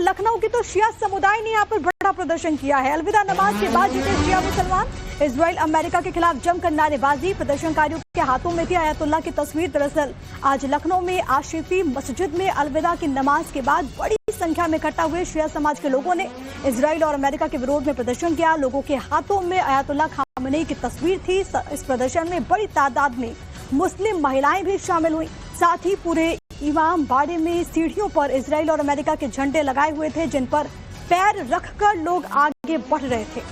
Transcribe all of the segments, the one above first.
लखनऊ की तो शिया समुदाय ने यहाँ पर बड़ा प्रदर्शन किया है। अलविदा नमाज के बाद जुटे शिया मुसलमान। इजराइल अमेरिका के खिलाफ जमकर नारेबाजी। प्रदर्शनकारियों के हाथों में थी आयतुल्लाह की तस्वीर। दरअसल आज लखनऊ में आशिफी मस्जिद में अलविदा की नमाज के बाद बड़ी संख्या में इकट्ठा हुए शिया समाज के लोगों ने इजराइल और अमेरिका के विरोध में प्रदर्शन किया। लोगों के हाथों में आयतुल्लाह खामेनी की तस्वीर थी। इस प्रदर्शन में बड़ी तादाद में मुस्लिम महिलाएं भी शामिल हुई। साथ ही पूरे इमाम बाड़े में सीढ़ियों पर इजराइल और अमेरिका के झंडे लगाए हुए थे, जिन पर पैर रखकर लोग आगे बढ़ रहे थे।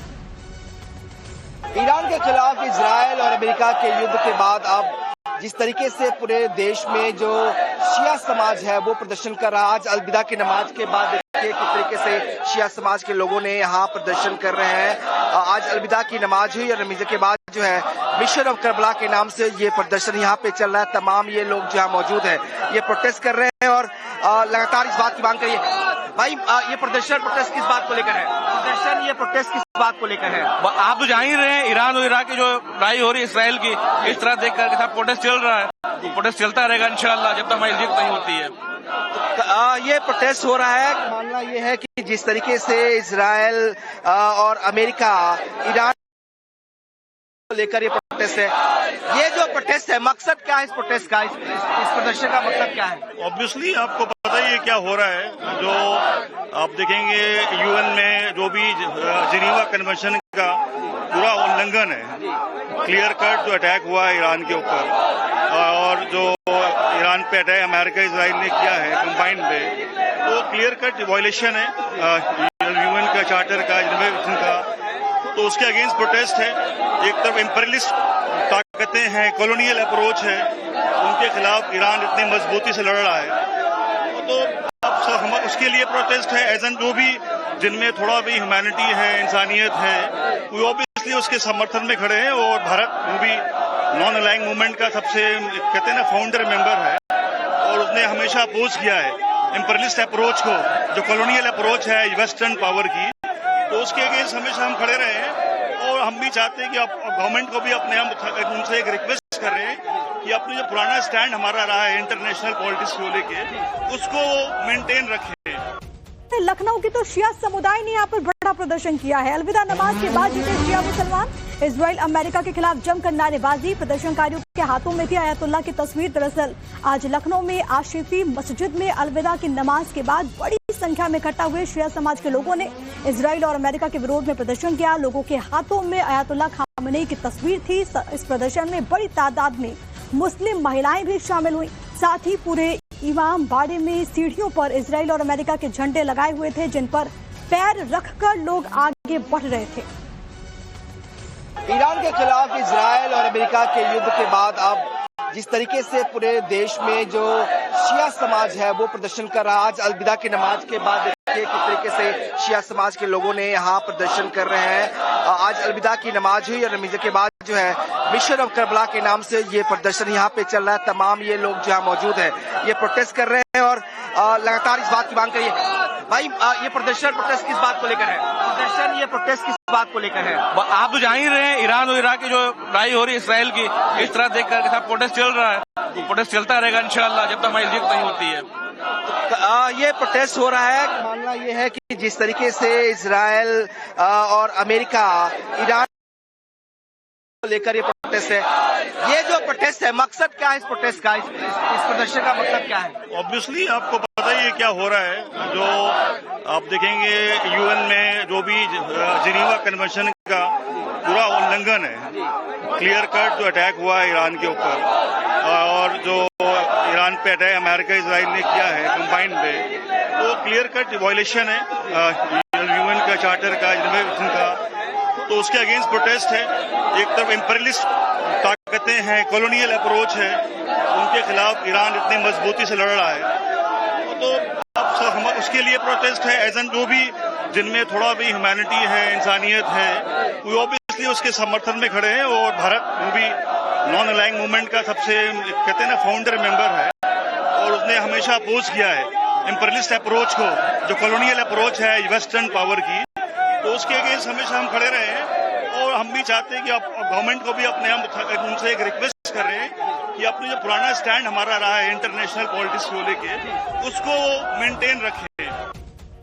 ईरान के खिलाफ इजराइल और अमेरिका के युद्ध के बाद अब जिस तरीके से पूरे देश में जो शिया समाज है वो प्रदर्शन कर रहा है। आज अलविदा की नमाज के बाद देखिए किस तरीके से शिया समाज के लोगों ने यहाँ प्रदर्शन कर रहे हैं। आज अलविदा की नमाज हुई और नमाज के बाद जो है मिशन ऑफ करबला के नाम से ये प्रदर्शन यहाँ पे चल रहा है। तमाम ये लोग जहाँ मौजूद हैं ये प्रोटेस्ट कर रहे हैं और लगातार इस बात की मांग करिए भाई। ये प्रोटेस्ट किस बात को लेकर है? ये प्रोटेस्ट किस बात को लेकर है? आप तो जान ही रहे हैं ईरान और इराक की जो लड़ाई हो रही है इसराइल की, इस तरह देख कर प्रोटेस्ट चल रहा है। प्रोटेस्ट चलता रहेगा इंशाल्लाह जब तक हमारी जीत नहीं होती है। ये प्रोटेस्ट हो रहा है। मानना ये है कि जिस तरीके से इजराइल और अमेरिका ईरान को लेकर ये प्रोटेस्ट है, ये जो प्रोटेस्ट है मकसद क्या है इस प्रोटेस्ट का, इस प्रदर्शन का मकसद क्या है? ऑब्वियसली आपको पता ही है क्या हो रहा है। जो आप देखेंगे यूएन में जो भी जिनीवा कन्वेंशन का पूरा उल्लंघन है। क्लियर कट जो अटैक हुआ है ईरान के ऊपर और जो ईरान पे अटैक अमेरिका इजराइल ने किया है कंबाइंड में, तो क्लियर कट वायलेशन है यूएन का चार्टर का, जिनेवा का। तो उसके अगेंस्ट प्रोटेस्ट है। एक तरफ इम्पेरियलिस्ट ताकतें हैं, कॉलोनियल अप्रोच है, उनके खिलाफ ईरान इतनी मजबूती से लड़ रहा है। तो अब हम उसके लिए प्रोटेस्ट है। एज एन जो भी जिनमें थोड़ा भी ह्यूमैनिटी है, इंसानियत है, वो ऑब्वियसली उसके समर्थन में खड़े हैं। और भारत वो भी नॉन अलाइंग मूवमेंट का सबसे कहते हैं ना फाउंडर मेंबर है और उसने हमेशा अपोज किया है इम्पेरियलिस्ट अप्रोच को, जो कॉलोनियल अप्रोच है वेस्टर्न पावर की। तो उसके अगेंस्ट हमेशा हम खड़े रहे हैं और हम भी चाहते हैं कि गवर्नमेंट को भी अपने उनसे एक रिक्वेस्ट कर रहे हैं कि अपने जो पुराना स्टैंड हमारा रहा है इंटरनेशनल पॉलिटिक्स को लेके, उसको मेंटेन रखें। लखनऊ की तो शिया समुदाय ने यहाँ पर बड़ा प्रदर्शन किया है। अलविदा नमाज के बाद जुटे शिया मुसलमान। इजराइल अमेरिका के खिलाफ जमकर नारेबाजी। प्रदर्शनकारियों के हाथों में थी आयतुल्लाह की तस्वीर। दरअसल आज लखनऊ में आशिफी मस्जिद में अलविदा की नमाज के बाद बड़ी संख्या में इकट्ठा हुए शिया समाज के लोगों ने इजराइल और अमेरिका के विरोध में प्रदर्शन किया। लोगों के हाथों में आयतुल्लाह खामेनी की तस्वीर थी। इस प्रदर्शन में बड़ी तादाद में मुस्लिम महिलाएं भी शामिल हुई। साथ ही पूरे इमाम बाड़े में सीढ़ियों पर इजराइल और अमेरिका के झंडे लगाए हुए थे, जिन पर पैर रखकर लोग आगे बढ़ रहे थे। ईरान के खिलाफ इजराइल और अमेरिका के युद्ध के बाद अब जिस तरीके से पूरे देश में जो शिया समाज है वो प्रदर्शन कर रहा है। आज अलविदा की नमाज के बाद देखिए किस तरीके से शिया समाज के लोगों ने यहाँ प्रदर्शन कर रहे हैं। आज अलविदा की नमाज हुई और नमाज के बाद जो है मिशन ऑफ करबला के नाम से ये प्रदर्शन यहाँ पे चल रहा है। तमाम ये लोग जहाँ मौजूद हैं ये प्रोटेस्ट कर रहे हैं और लगातार इस बात की मांग करिए भाई। ये प्रोटेस्ट किस बात को लेकर है? ये प्रोटेस्ट किस बात को लेकर है? आप तो जान ही रहे हैं ईरान और इराक की जो लड़ाई हो रही है इसराइल की, इस तरह देख कर प्रोटेस्ट चल रहा है। प्रोटेस्ट चलता रहेगा इंशाल्लाह जब तक हमारी जीत नहीं होती है। ये प्रोटेस्ट हो रहा है। मानना ये है कि जिस तरीके से इजराइल और अमेरिका ईरान को लेकर ये प्रोटेस्ट है, ये जो प्रोटेस्ट है मकसद क्या है इस प्रोटेस्ट का, इस प्रदर्शन का मकसद क्या है? ऑब्वियसली आपको पता ही है क्या हो रहा है। जो आप देखेंगे यूएन में जो भी जिनीवा कन्वेंशन का पूरा उल्लंघन है। क्लियर कट जो अटैक हुआ है ईरान के ऊपर और जो ईरान पे अटैक अमेरिका इजराइल ने किया है कंबाइंड में, तो क्लियर कट वायलेशन है यूएन का चार्टर का, जिनेवा का। तो उसके अगेंस्ट प्रोटेस्ट है। एक तरफ इम्पेरियलिस्ट ताकतें हैं, कॉलोनियल अप्रोच है, उनके खिलाफ ईरान इतनी मजबूती से लड़ रहा है। तो अब हम उसके लिए प्रोटेस्ट है। एज एन जो भी जिनमें थोड़ा भी ह्यूमैनिटी है, इंसानियत है, वो ऑब्वियसली उसके समर्थन में खड़े हैं। और भारत वो भी नॉन अलाइंग मूवमेंट का सबसे कहते हैं ना फाउंडर मेंबर है और उसने हमेशा अपोज किया है इम्पेरियलिस्ट अप्रोच को, जो कॉलोनियल अप्रोच है वेस्टर्न पावर की। तो उसके अगेंस्ट हमेशा हम खड़े रहे हैं और हम भी चाहते हैं कि गवर्नमेंट को भी अपने उनसे एक रिक्वेस्ट कर रहे हैं कि अपने जो पुराना स्टैंड हमारा रहा है इंटरनेशनल पॉलिटिक्स को लेके, उसको मेंटेन रखें।